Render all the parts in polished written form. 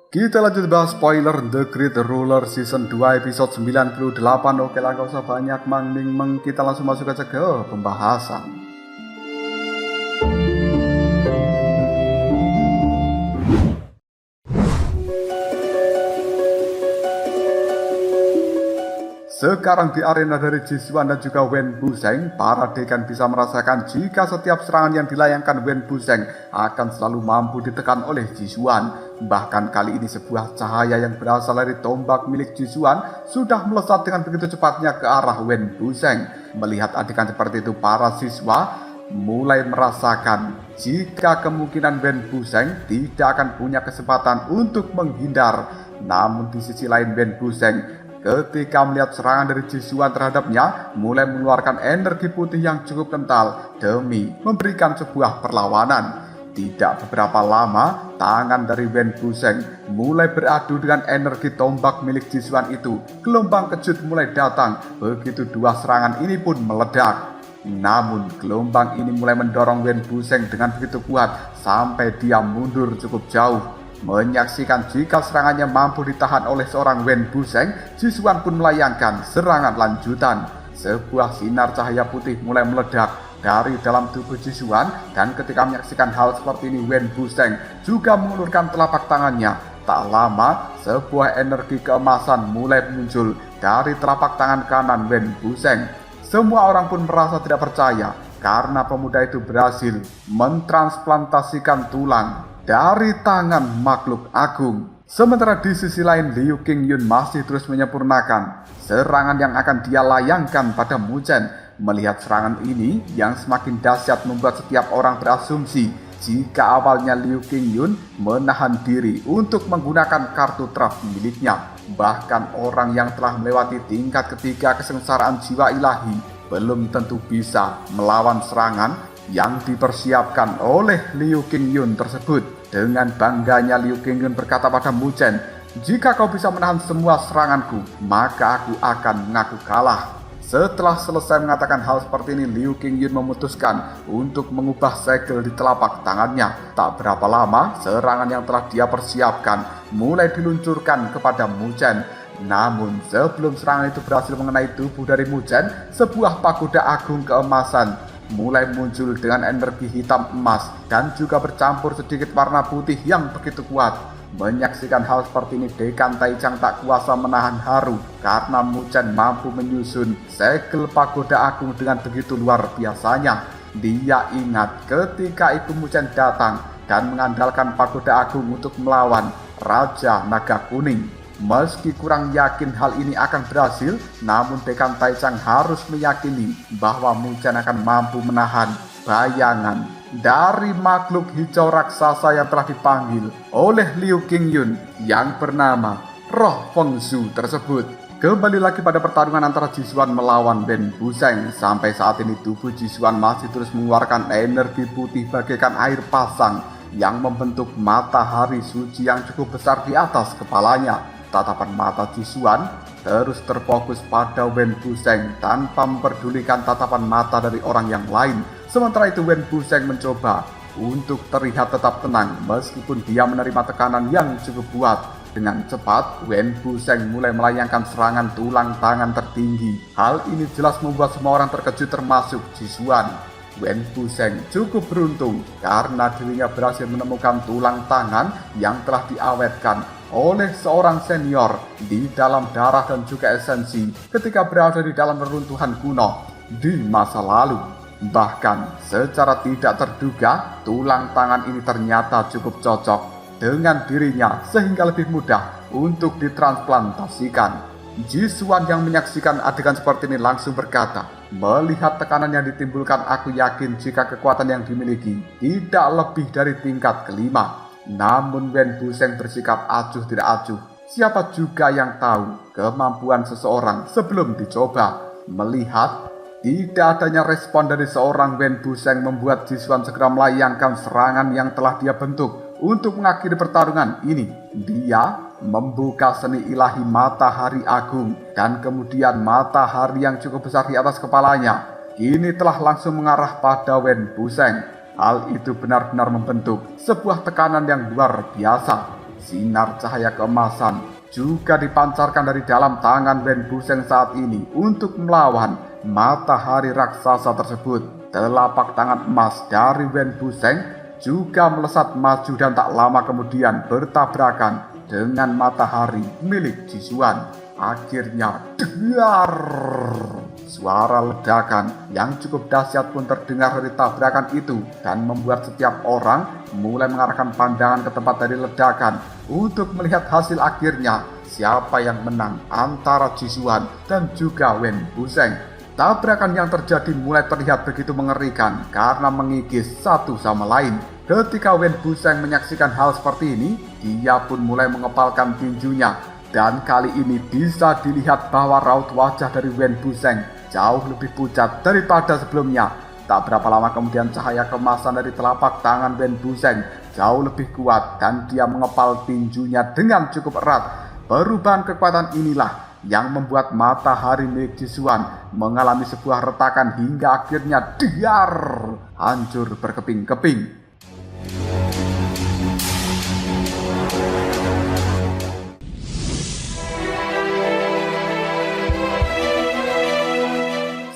Kita lanjut bahas spoiler The Great Ruler Season 2 episode 98. Oke lah, gak usah banyak meng kita langsung masuk aja ke pembahasan. Sekarang di arena dari Jisuan dan juga Wen Busheng, para dekan bisa merasakan jika setiap serangan yang dilayangkan Wen Busheng akan selalu mampu ditekan oleh Jisuan. Bahkan kali ini sebuah cahaya yang berasal dari tombak milik Jisuan sudah melesat dengan begitu cepatnya ke arah Wen Busheng. Melihat adegan seperti itu, para siswa mulai merasakan jika kemungkinan Wen Busheng tidak akan punya kesempatan untuk menghindar. Namun di sisi lain, Wen Busheng ketika melihat serangan dari Jisuan terhadapnya, mulai mengeluarkan energi putih yang cukup kental demi memberikan sebuah perlawanan. Tidak beberapa lama, tangan dari Wen Busheng mulai beradu dengan energi tombak milik Jisuan itu. Gelombang kejut mulai datang, begitu dua serangan ini pun meledak. Namun gelombang ini mulai mendorong Wen Busheng dengan begitu kuat sampai dia mundur cukup jauh. Menyaksikan jika serangannya mampu ditahan oleh seorang Wen Busheng, Jisuan pun melayangkan serangan lanjutan. Sebuah sinar cahaya putih mulai meledak dari dalam tubuh Jisuan, dan ketika menyaksikan hal seperti ini, Wen Busheng juga mengulurkan telapak tangannya. Tak lama, sebuah energi keemasan mulai muncul dari telapak tangan kanan Wen Busheng. Semua orang pun merasa tidak percaya karena pemuda itu berhasil mentransplantasikan tulang dari tangan makhluk agung. Sementara di sisi lain, Liu Qingyun masih terus menyempurnakan serangan yang akan dia layangkan pada Mu Chen. Melihat serangan ini yang semakin dahsyat membuat setiap orang berasumsi jika awalnya Liu Qingyun menahan diri untuk menggunakan kartu traf miliknya. Bahkan orang yang telah melewati tingkat ketiga kesengsaraan jiwa ilahi belum tentu bisa melawan serangan yang dipersiapkan oleh Liu Qingyun tersebut. Dengan bangganya Liu Qingyun berkata pada Mu Chen, "Jika kau bisa menahan semua seranganku, maka aku akan mengaku kalah." Setelah selesai mengatakan hal seperti ini, Liu Qingyun memutuskan untuk mengubah segel di telapak tangannya. Tak berapa lama, serangan yang telah dia persiapkan mulai diluncurkan kepada Mu Chen. Namun sebelum serangan itu berhasil mengenai tubuh dari Mu Chen, sebuah pagoda agung keemasan mulai muncul dengan energi hitam emas dan juga bercampur sedikit warna putih yang begitu kuat. Menyaksikan hal seperti ini, Dekan Taichang tak kuasa menahan haru karena Mu Chen mampu menyusun segel pagoda agung dengan begitu luar biasanya. Dia ingat ketika Ibu Mu Chen datang dan mengandalkan pagoda agung untuk melawan Raja Naga Kuning. Meski kurang yakin hal ini akan berhasil, namun Dekan Taichang harus meyakini bahwa Mu Chen akan mampu menahan bayangan dari makhluk hijau raksasa yang telah dipanggil oleh Liu Qingyun yang bernama Roh Feng Shui tersebut. Kembali lagi pada pertarungan antara Jisuan melawan Wen Busheng. Sampai saat ini tubuh Jisuan masih terus mengeluarkan energi putih bagaikan air pasang yang membentuk matahari suci yang cukup besar di atas kepalanya. Tatapan mata Jisuan terus terfokus pada Wen Busheng tanpa memperdulikan tatapan mata dari orang yang lain. Sementara itu Wen Busheng mencoba untuk terlihat tetap tenang meskipun dia menerima tekanan yang cukup kuat. Dengan cepat, Wen Busheng mulai melayangkan serangan tulang tangan tertinggi. Hal ini jelas membuat semua orang terkejut termasuk Jisuan. Wen Busheng cukup beruntung karena dirinya berhasil menemukan tulang tangan yang telah diawetkan oleh seorang senior di dalam darah dan juga esensi ketika berada di dalam reruntuhan kuno di masa lalu. Bahkan secara tidak terduga, tulang tangan ini ternyata cukup cocok dengan dirinya sehingga lebih mudah untuk ditransplantasikan. Jisuan yang menyaksikan adegan seperti ini langsung berkata, "Melihat tekanan yang ditimbulkan, aku yakin jika kekuatan yang dimiliki tidak lebih dari tingkat kelima." Namun Wen Busheng bersikap acuh tidak acuh. Siapa juga yang tahu kemampuan seseorang sebelum dicoba. Melihat tidak adanya respon dari seorang Wen Busheng membuat Jisuan segera melayangkan serangan yang telah dia bentuk untuk mengakhiri pertarungan ini. Dia membuka seni ilahi matahari agung dan kemudian matahari yang cukup besar di atas kepalanya kini telah langsung mengarah pada Wen Busheng. Hal itu benar-benar membentuk sebuah tekanan yang luar biasa. Sinar cahaya keemasan juga dipancarkan dari dalam tangan Wen Busheng saat ini untuk melawan matahari raksasa tersebut. Telapak tangan emas dari Wen Busheng juga melesat maju dan tak lama kemudian bertabrakan dengan matahari milik Jisuan. Akhirnya dengar suara ledakan yang cukup dahsyat pun terdengar dari tabrakan itu dan membuat setiap orang mulai mengarahkan pandangan ke tempat dari ledakan untuk melihat hasil akhirnya siapa yang menang antara Jisuan dan juga Wen Busheng. Tabrakan yang terjadi mulai terlihat begitu mengerikan karena mengikis satu sama lain. Ketika Wen Busheng menyaksikan hal seperti ini, dia pun mulai mengepalkan tinjunya. Dan kali ini bisa dilihat bahwa raut wajah dari Wen Busheng jauh lebih pucat daripada sebelumnya. Tak berapa lama kemudian cahaya kemasan dari telapak tangan Wen Busheng jauh lebih kuat dan dia mengepal tinjunya dengan cukup erat. Perubahan kekuatan inilah yang membuat matahari milik Jisuan mengalami sebuah retakan hingga akhirnya diar hancur berkeping-keping.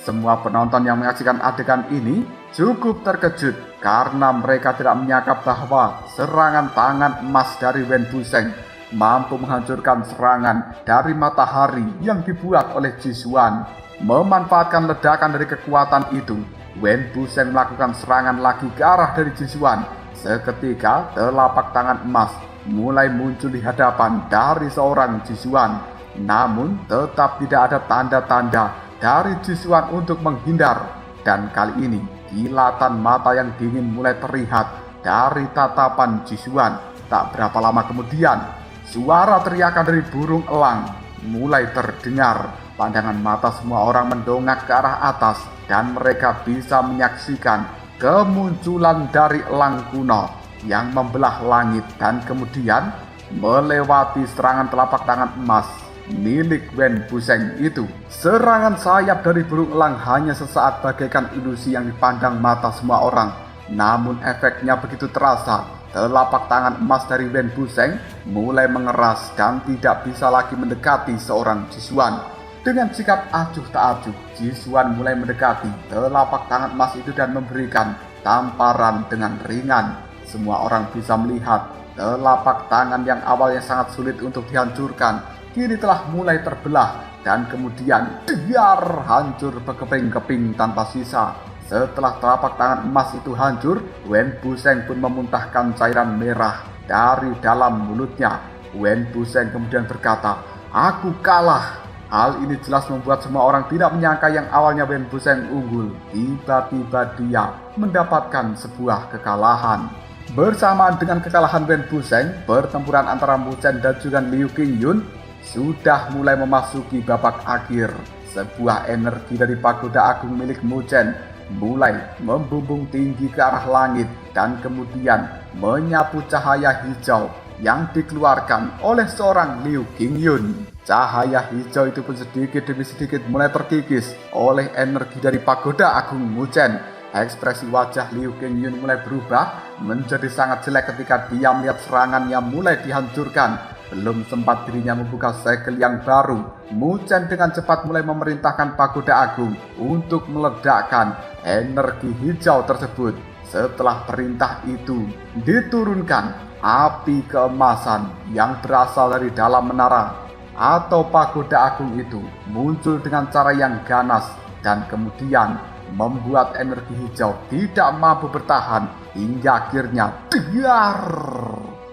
Semua penonton yang menyaksikan adegan ini cukup terkejut karena mereka tidak menyangka bahwa serangan tangan emas dari Wen Busheng mampu menghancurkan serangan dari matahari yang dibuat oleh Jisuan. Memanfaatkan ledakan dari kekuatan itu, Wen Busheng melakukan serangan lagi ke arah dari Jisuan. Seketika telapak tangan emas mulai muncul di hadapan dari seorang Jisuan. Namun tetap tidak ada tanda-tanda dari Jisuan untuk menghindar. Dan kali ini kilatan mata yang dingin mulai terlihat dari tatapan Jisuan. Tak berapa lama kemudian suara teriakan dari burung elang mulai terdengar. Pandangan mata semua orang mendongak ke arah atas dan mereka bisa menyaksikan kemunculan dari elang kuno yang membelah langit dan kemudian melewati serangan telapak tangan emas milik Wen Busheng itu. Serangan sayap dari burung elang hanya sesaat bagaikan ilusi yang dipandang mata semua orang. Namun efeknya begitu terasa. Telapak tangan emas dari Wen Busheng mulai mengeras dan tidak bisa lagi mendekati seorang Jisuan. Dengan sikap acuh tak acuh, Jisuan mulai mendekati telapak tangan emas itu dan memberikan tamparan dengan ringan. Semua orang bisa melihat telapak tangan yang awalnya sangat sulit untuk dihancurkan kini telah mulai terbelah dan kemudian diar hancur berkeping-keping tanpa sisa. Setelah telapak tangan emas itu hancur, Wen Busheng pun memuntahkan cairan merah dari dalam mulutnya. Wen Busheng kemudian berkata, "Aku kalah." Hal ini jelas membuat semua orang tidak menyangka yang awalnya Wen Busheng unggul. Tiba-tiba dia mendapatkan sebuah kekalahan. Bersamaan dengan kekalahan Wen Busheng, pertempuran antara Mu Chen dan juga Liu Qingyun sudah mulai memasuki babak akhir. Sebuah energi dari pagoda agung milik Mu Chen mulai membumbung tinggi ke arah langit dan kemudian menyapu cahaya hijau yang dikeluarkan oleh seorang Liu Qingyun. Cahaya hijau itu pun sedikit demi sedikit mulai terkikis oleh energi dari pagoda agung Mu Chen. Ekspresi wajah Liu Qingyun mulai berubah menjadi sangat jelek ketika dia melihat serangannya mulai dihancurkan. Belum sempat dirinya membuka segel yang baru, Mu Chen dengan cepat mulai memerintahkan pagoda agung untuk meledakkan energi hijau tersebut. Setelah perintah itu diturunkan, api keemasan yang berasal dari dalam menara atau pagoda agung itu muncul dengan cara yang ganas dan kemudian membuat energi hijau tidak mampu bertahan hingga akhirnya diar.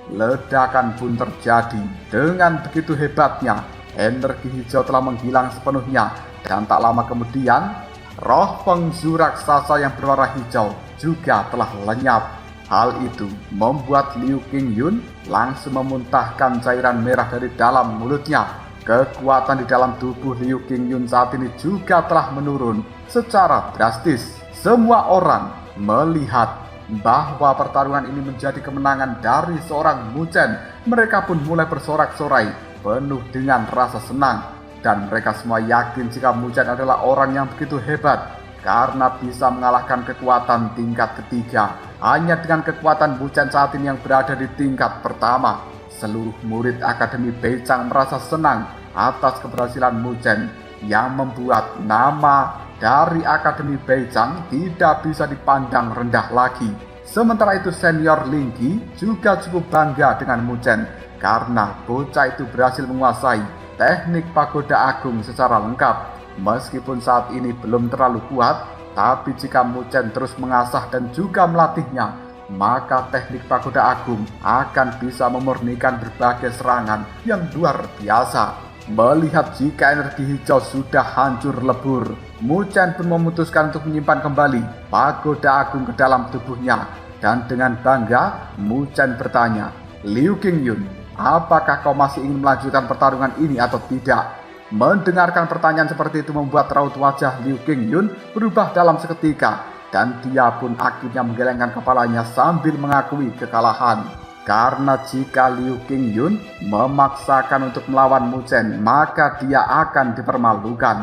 Ledakan pun terjadi. Dengan begitu hebatnya, energi hijau telah menghilang sepenuhnya dan tak lama kemudian roh pengzu raksasa yang berwarna hijau juga telah lenyap. Hal itu membuat Liu Qingyun langsung memuntahkan cairan merah dari dalam mulutnya. Kekuatan di dalam tubuh Liu Qingyun saat ini juga telah menurun secara drastis. Semua orang melihat bahwa pertarungan ini menjadi kemenangan dari seorang Mu Chen. Mereka pun mulai bersorak-sorai penuh dengan rasa senang. Dan mereka semua yakin jika Mu Chen adalah orang yang begitu hebat karena bisa mengalahkan kekuatan tingkat ketiga hanya dengan kekuatan Mu Chen saat ini yang berada di tingkat pertama. Seluruh murid Akademi Beicang merasa senang atas keberhasilan Muzhen yang membuat nama dari Akademi Beicang tidak bisa dipandang rendah lagi. Sementara itu senior Lingqi juga cukup bangga dengan Muzhen karena bocah itu berhasil menguasai teknik pagoda agung secara lengkap. Meskipun saat ini belum terlalu kuat, tapi jika Muzhen terus mengasah dan juga melatihnya, maka teknik pagoda agung akan bisa memurnikan berbagai serangan yang luar biasa. Melihat jika energi hijau sudah hancur lebur, Muzhen pun memutuskan untuk menyimpan kembali pagoda agung ke dalam tubuhnya. Dan dengan bangga, Muzhen bertanya, "Liu Qingyun, apakah kau masih ingin melanjutkan pertarungan ini atau tidak?" Mendengarkan pertanyaan seperti itu membuat raut wajah Liu Qingyun berubah dalam seketika. Dan dia pun akhirnya menggelengkan kepalanya sambil mengakui kekalahan. Karena jika Liu Qingyun memaksakan untuk melawan Muzhen, maka dia akan dipermalukan.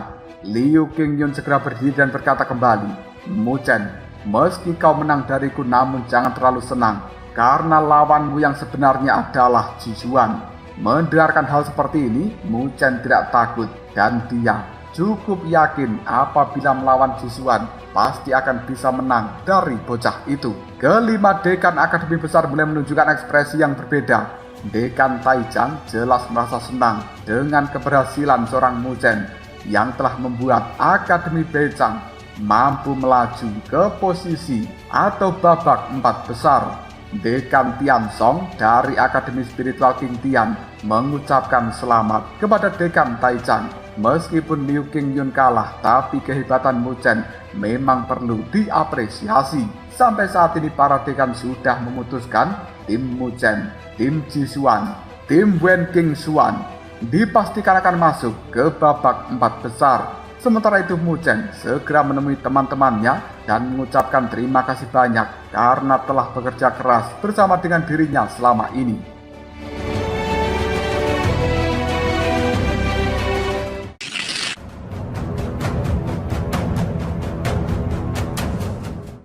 Liu Qingyun segera berdiri dan berkata kembali, "Muzhen, meski kau menang dariku, namun jangan terlalu senang, karena lawanmu yang sebenarnya adalah Zhishuan." Mendengarkan hal seperti ini, Muzhen tidak takut dan dia cukup yakin apabila melawan Zhishuan pasti akan bisa menang dari bocah itu. Kelima dekan Akademi Besar mulai menunjukkan ekspresi yang berbeda. Dekan Taicang jelas merasa senang dengan keberhasilan seorang Muzhen yang telah membuat Akademi Beicang mampu melaju ke posisi atau babak 4 besar. Dekan Tiansong dari Akademi Spiritual King Tian mengucapkan selamat kepada Dekan Taicang. Meskipun Liu Qingyun kalah, tapi kehebatan Muzhen memang perlu diapresiasi. Sampai saat ini para dekan sudah memutuskan tim Muzhen, tim Zhishuan, tim Wen Qingshuan dipastikan akan masuk ke babak 4 besar. Sementara itu Muzhen segera menemui teman-temannya dan mengucapkan terima kasih banyak karena telah bekerja keras bersama dengan dirinya selama ini.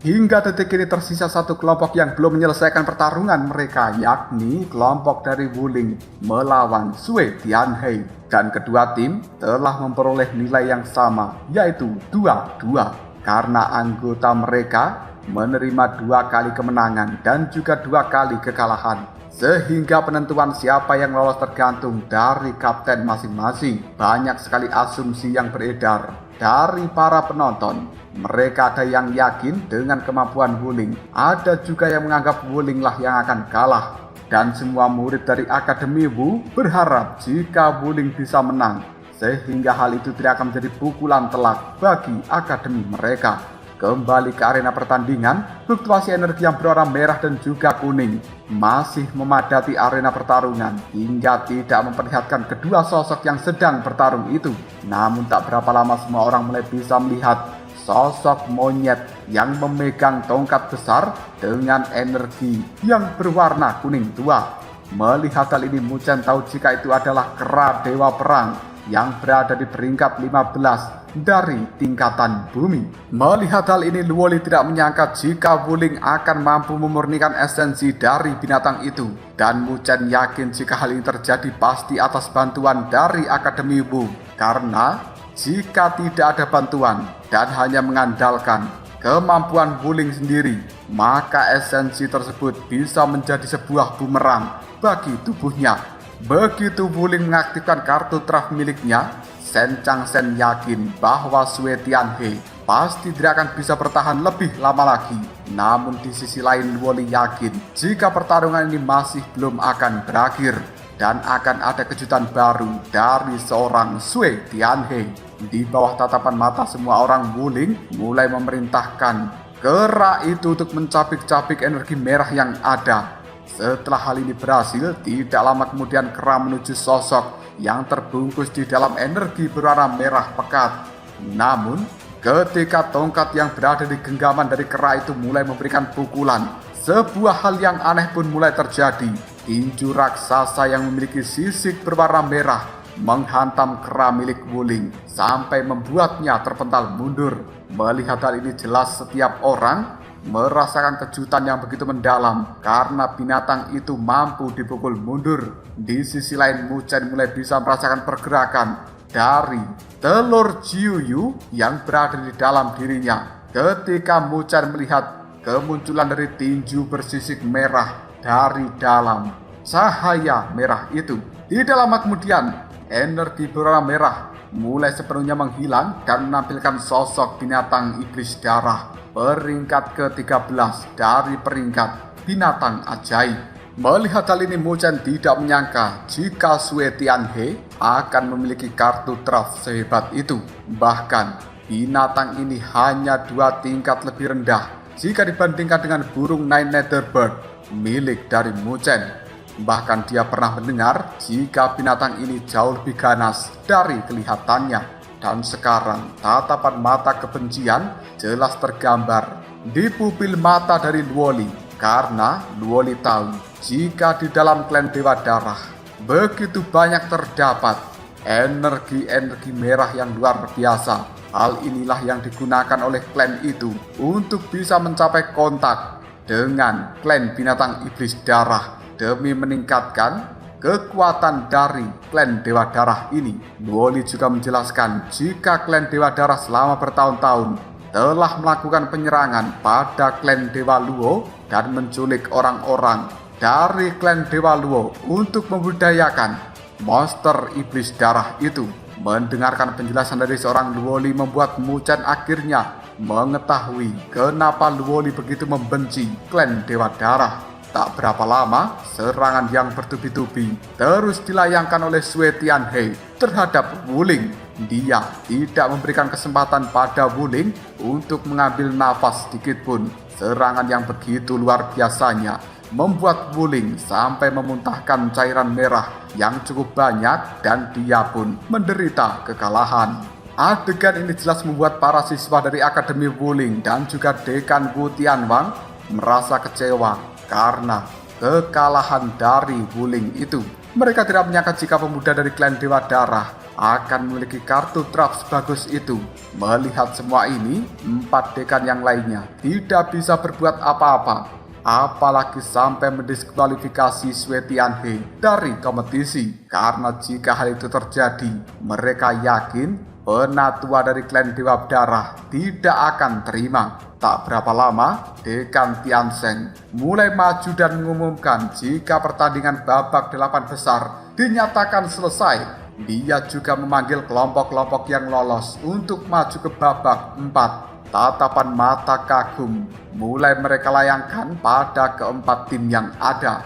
Hingga detik ini tersisa satu kelompok yang belum menyelesaikan pertarungan mereka, yakni kelompok dari Wuling melawan Sui Tianhe. Dan kedua tim telah memperoleh nilai yang sama, yaitu 2-2. Karena anggota mereka menerima 2 kali kemenangan dan juga 2 kali kekalahan. Sehingga penentuan siapa yang lolos tergantung dari kapten masing-masing. Banyak sekali asumsi yang beredar dari para penonton. Mereka ada yang yakin dengan kemampuan Wuling, ada juga yang menganggap Wuling lah yang akan kalah. Dan semua murid dari Akademi Wu berharap jika Wuling bisa menang, sehingga hal itu tidak akan menjadi pukulan telak bagi akademi mereka. Kembali ke arena pertandingan, fluktuasi energi yang berwarna merah dan juga kuning masih memadati arena pertarungan hingga tidak memperlihatkan kedua sosok yang sedang bertarung itu. Namun tak berapa lama semua orang mulai bisa melihat sosok monyet yang memegang tongkat besar dengan energi yang berwarna kuning tua. Melihat hal ini, Muzhen tahu jika itu adalah kera dewa perang yang berada di peringkat 15 dari tingkatan bumi. Melihat hal ini, Luoli tidak menyangka jika Wuling akan mampu memurnikan esensi dari binatang itu. Dan Muzhen yakin jika hal ini terjadi pasti atas bantuan dari Akademi Wu. Karena jika tidak ada bantuan dan hanya mengandalkan kemampuan Wuling sendiri, maka esensi tersebut bisa menjadi sebuah bumerang bagi tubuhnya. Begitu Wuling mengaktifkan kartu traf miliknya, Shen Changsheng yakin bahwa Sui Tianhe pasti tidak akan bisa bertahan lebih lama lagi. Namun di sisi lain, Luoli yakin jika pertarungan ini masih belum akan berakhir dan akan ada kejutan baru dari seorang Sui Tianhe. Di bawah tatapan mata semua orang, Wuling mulai memerintahkan kera itu untuk mencapik-capik energi merah yang ada. Setelah hal ini berhasil, tidak lama kemudian kera menuju sosok yang terbungkus di dalam energi berwarna merah pekat. Namun, ketika tongkat yang berada di genggaman dari kera itu mulai memberikan pukulan, sebuah hal yang aneh pun mulai terjadi. Tinju raksasa yang memiliki sisik berwarna merah menghantam kera milik Wuling sampai membuatnya terpental mundur. Melihat hal ini, jelas setiap orang merasakan kejutan yang begitu mendalam karena binatang itu mampu dipukul mundur. Di sisi lain, Muchen mulai bisa merasakan pergerakan dari telur Jiuyu yang berada di dalam dirinya. Ketika Muchen melihat kemunculan dari tinju bersisik merah dari dalam cahaya merah itu, tidak lama kemudian energi berwarna merah mulai sepenuhnya menghilang dan menampilkan sosok binatang iblis darah, peringkat ke-13 dari peringkat binatang ajaib. Melihat hal ini, Muchen tidak menyangka jika Sue Tianhe akan memiliki kartu draft sehebat itu. Bahkan binatang ini hanya 2 tingkat lebih rendah jika dibandingkan dengan burung Nine Nether Bird milik dari Muchen. Bahkan dia pernah mendengar jika binatang ini jauh lebih ganas dari kelihatannya. Dan sekarang tatapan mata kebencian jelas tergambar di pupil mata dari Luoli, karena Luoli tahu jika di dalam klan Dewa Darah begitu banyak terdapat energi-energi merah yang luar biasa. Hal inilah yang digunakan oleh klan itu untuk bisa mencapai kontak dengan klan binatang iblis darah demi meningkatkan kekuatan dari klan Dewa Darah ini. Luoli juga menjelaskan jika klan Dewa Darah selama bertahun-tahun telah melakukan penyerangan pada klan Dewa Luo dan menculik orang-orang dari klan Dewa Luo untuk membudidayakan monster iblis darah itu. Mendengarkan penjelasan dari seorang Luoli membuat Muchen akhirnya mengetahui kenapa Luoli begitu membenci klan Dewa Darah. Tak berapa lama, serangan yang bertubi-tubi terus dilayangkan oleh Sue Tianhe terhadap Wuling. Dia tidak memberikan kesempatan pada Wuling untuk mengambil nafas sedikit pun. Serangan yang begitu luar biasanya membuat Wuling sampai memuntahkan cairan merah yang cukup banyak dan dia pun menderita kekalahan. Adegan ini jelas membuat para siswa dari Akademi Wuling dan juga Dekan Wu Tianwang merasa kecewa karena kekalahan dari Wuling itu. Mereka tidak menyangka jika pemuda dari klan Dewa Darah akan memiliki kartu draft sebagus itu. Melihat semua ini, 4 dekan yang lainnya tidak bisa berbuat apa-apa, apalagi sampai mendiskualifikasi Sue Tianhe dari kompetisi. Karena jika hal itu terjadi, mereka yakin penatua dari klan Dewa Darah tidak akan terima. Tak berapa lama, Dekan Tiansheng mulai maju dan mengumumkan jika pertandingan babak 8 besar dinyatakan selesai. Dia juga memanggil kelompok-kelompok yang lolos untuk maju ke babak 4. Tatapan mata kagum mulai mereka layangkan pada keempat tim yang ada.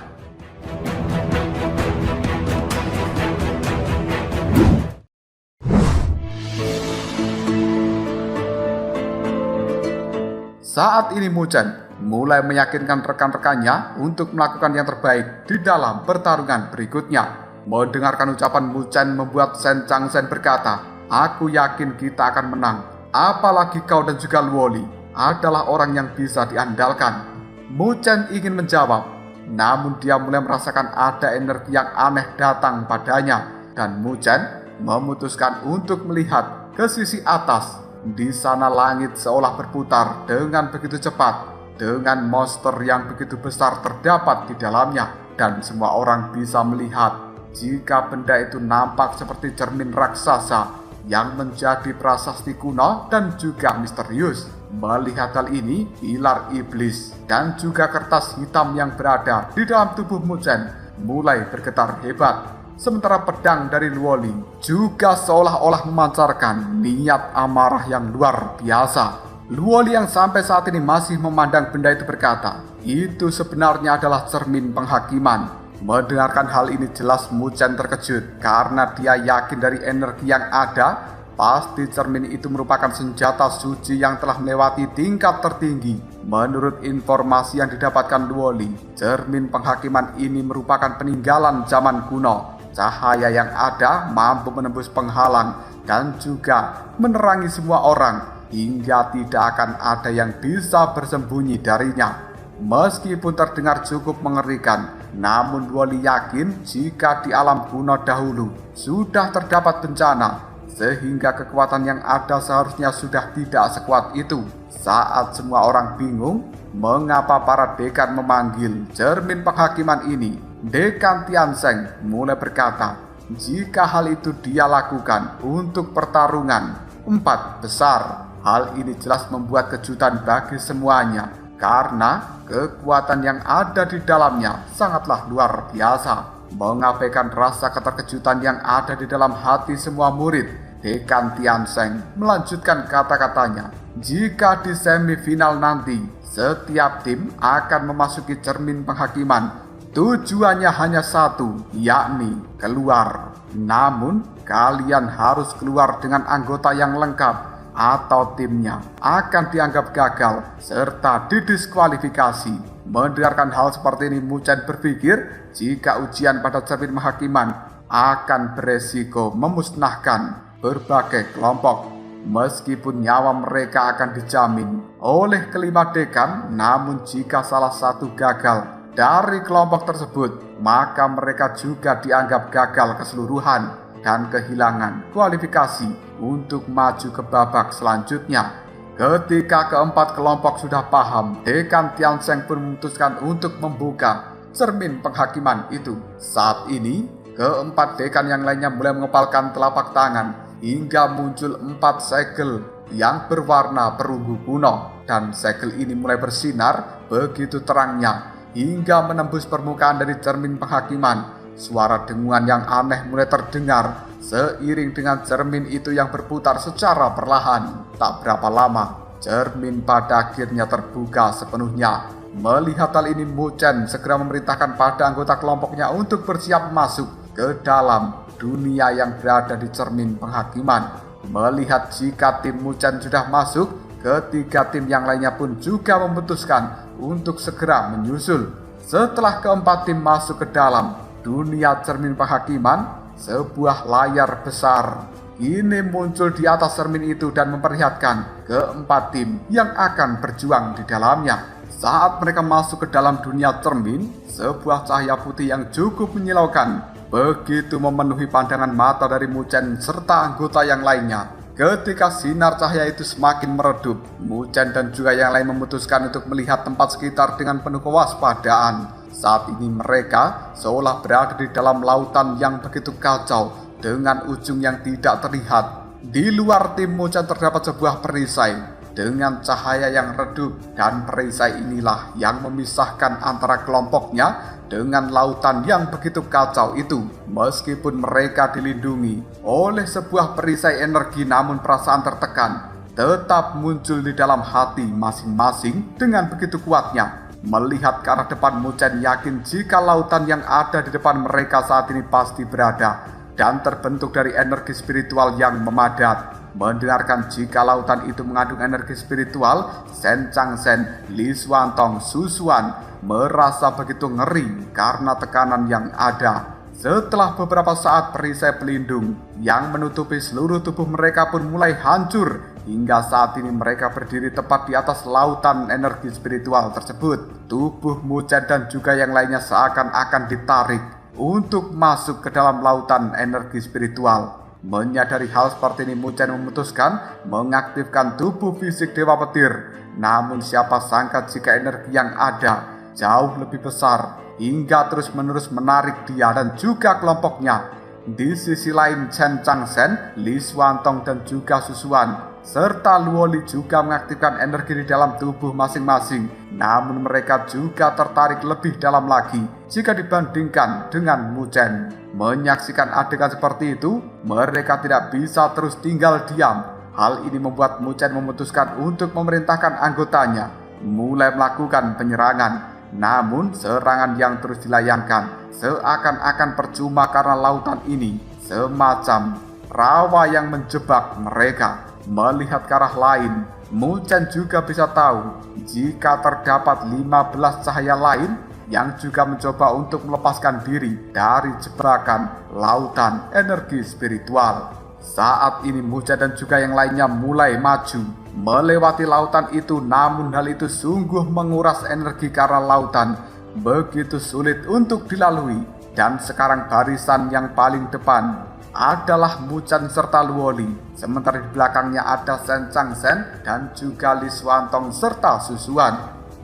Saat ini Muchen mulai meyakinkan rekan-rekannya untuk melakukan yang terbaik di dalam pertarungan berikutnya. Mendengarkan ucapan Muchen membuat Shen Changsheng berkata, "Aku yakin kita akan menang. Apalagi kau dan juga Luoli adalah orang yang bisa diandalkan." Muchen ingin menjawab, namun dia mulai merasakan ada energi yang aneh datang padanya. Dan Muchen memutuskan untuk melihat ke sisi atas. Di sana langit seolah berputar dengan begitu cepat, dengan monster yang begitu besar terdapat di dalamnya. Dan semua orang bisa melihat jika benda itu nampak seperti cermin raksasa yang menjadi prasasti kuno dan juga misterius. Melihat hal ini, pilar iblis dan juga kertas hitam yang berada di dalam tubuh Muchen mulai bergetar hebat. Sementara pedang dari Luoli juga seolah-olah memancarkan niat amarah yang luar biasa. Luoli yang sampai saat ini masih memandang benda itu berkata, itu sebenarnya adalah cermin penghakiman. Mendengarkan hal ini jelas Muchen terkejut karena dia yakin dari energi yang ada, pasti cermin itu merupakan senjata suci yang telah melewati tingkat tertinggi. Menurut informasi yang didapatkan Luoli, cermin penghakiman ini merupakan peninggalan zaman kuno. Cahaya yang ada mampu menembus penghalang dan juga menerangi semua orang hingga tidak akan ada yang bisa bersembunyi darinya. Meskipun terdengar cukup mengerikan, namun Luoli yakin jika di alam kuno dahulu sudah terdapat bencana, sehingga kekuatan yang ada seharusnya sudah tidak sekuat itu. Saat semua orang bingung, mengapa para dekan memanggil cermin penghakiman ini. Dekan Tiansheng mulai berkata, jika hal itu dia lakukan untuk pertarungan 4 besar, hal ini jelas membuat kejutan bagi semuanya, karena kekuatan yang ada di dalamnya sangatlah luar biasa. Mengabaikan rasa keterkejutan yang ada di dalam hati semua murid, Dekan Tiansheng melanjutkan kata-katanya, jika di semifinal nanti setiap tim akan memasuki cermin penghakiman, tujuannya hanya satu, yakni keluar. Namun kalian harus keluar dengan anggota yang lengkap, atau timnya akan dianggap gagal serta didiskualifikasi. Mendengarkan hal seperti ini, Mu Chen berpikir jika ujian pada cermin penghakiman akan beresiko memusnahkan berbagai kelompok. Meskipun nyawa mereka akan dijamin oleh kelima dekan, namun jika salah satu gagal dari kelompok tersebut, maka mereka juga dianggap gagal keseluruhan dan kehilangan kualifikasi untuk maju ke babak selanjutnya. Ketika keempat kelompok sudah paham, Dekan Tiansheng pun memutuskan untuk membuka cermin penghakiman itu. Saat ini, keempat dekan yang lainnya mulai mengepalkan telapak tangan hingga muncul 4 segel yang berwarna perunggu kuno, dan segel ini mulai bersinar begitu terangnya hingga menembus permukaan dari cermin penghakiman. Suara dengungan yang aneh mulai terdengar seiring dengan cermin itu yang berputar secara perlahan. Tak berapa lama, cermin pada akhirnya terbuka sepenuhnya. Melihat hal ini, Mu Chen segera memerintahkan pada anggota kelompoknya untuk bersiap masuk ke dalam dunia yang berada di cermin penghakiman. Melihat jika tim Mu Chen sudah masuk, ketiga tim yang lainnya pun juga memutuskan untuk segera menyusul. Setelah keempat tim masuk ke dalam dunia cermin penghakiman, sebuah layar besar ini muncul di atas cermin itu dan memperlihatkan keempat tim yang akan berjuang di dalamnya. Saat mereka masuk ke dalam dunia cermin, sebuah cahaya putih yang cukup menyilaukan begitu memenuhi pandangan mata dari Mu Chen serta anggota yang lainnya. Ketika sinar cahaya itu semakin meredup, Mu Chen dan juga yang lain memutuskan untuk melihat tempat sekitar dengan penuh kewaspadaan. Saat ini mereka seolah berada di dalam lautan yang begitu kacau dengan ujung yang tidak terlihat. Di luar tim Mu Chen terdapat sebuah perisai dengan cahaya yang redup, dan perisai inilah yang memisahkan antara kelompoknya dengan lautan yang begitu kacau itu. Meskipun mereka dilindungi oleh sebuah perisai energi, namun perasaan tertekan tetap muncul di dalam hati masing-masing dengan begitu kuatnya. Melihat ke arah depan, Mu Chen yakin jika lautan yang ada di depan mereka saat ini pasti berada dan terbentuk dari energi spiritual yang memadat. Mendengarkan jika lautan itu mengandung energi spiritual, Shen Changsen, Li Xuantong, Su Xuan merasa begitu ngeri karena tekanan yang ada. Setelah beberapa saat, perisai pelindung yang menutupi seluruh tubuh mereka pun mulai hancur. Hingga saat ini mereka berdiri tepat di atas lautan energi spiritual tersebut. Tubuh Mu Chen dan juga yang lainnya seakan-akan ditarik untuk masuk ke dalam lautan energi spiritual. Menyadari hal seperti ini, Mu Chen memutuskan mengaktifkan tubuh fisik Dewa Petir. Namun siapa sangka jika energi yang ada jauh lebih besar hingga terus-menerus menarik dia dan juga kelompoknya. Di sisi lain, Shen Changsen, Li Xuantong dan juga Su Xuan serta Luo Li juga mengaktifkan energi di dalam tubuh masing-masing. Namun mereka juga tertarik lebih dalam lagi jika dibandingkan dengan Mu Chen. Menyaksikan adegan seperti itu, mereka tidak bisa terus tinggal diam. Hal ini membuat Mu Chen memutuskan untuk memerintahkan anggotanya mulai melakukan penyerangan. Namun serangan yang terus dilayangkan seakan-akan percuma karena lautan ini semacam rawa yang menjebak mereka. Melihat ke arah lain, Mu Chen juga bisa tahu jika terdapat 15 cahaya lain yang juga mencoba untuk melepaskan diri dari jebakan lautan energi spiritual. Saat ini Mu Chen dan juga yang lainnya mulai maju melewati lautan itu, namun hal itu sungguh menguras energi karena lautan begitu sulit untuk dilalui. Dan sekarang barisan yang paling depan adalah Mu Chen serta Luo Li, sementara di belakangnya ada Shen Changsen dan juga Li Xuantong serta Su Xuan.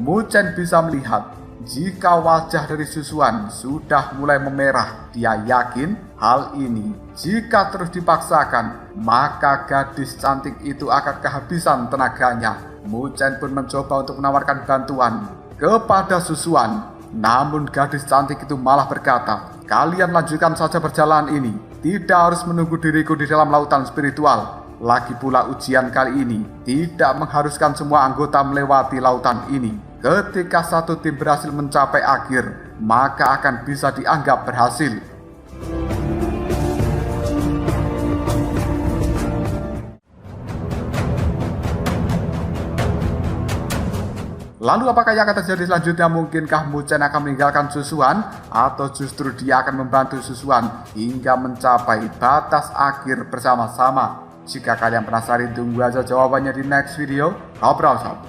Muchen bisa melihat jika wajah dari Susuan sudah mulai memerah. Dia yakin hal ini jika terus dipaksakan, maka gadis cantik itu akan kehabisan tenaganya. Muchen pun mencoba untuk menawarkan bantuan kepada Susuan. Namun gadis cantik itu malah berkata, "Kalian lanjutkan saja perjalanan ini. Tidak harus menunggu diriku di dalam lautan spiritual. Lagi pula ujian kali ini tidak mengharuskan semua anggota melewati lautan ini. Ketika satu tim berhasil mencapai akhir, maka akan bisa dianggap berhasil." Lalu apakah yang akan terjadi selanjutnya? Mungkinkah Muchen akan meninggalkan Susuan? Atau justru dia akan membantu Susuan hingga mencapai batas akhir bersama-sama? Jika kalian penasaran, tunggu aja jawabannya di next video. Ngobrol Sob.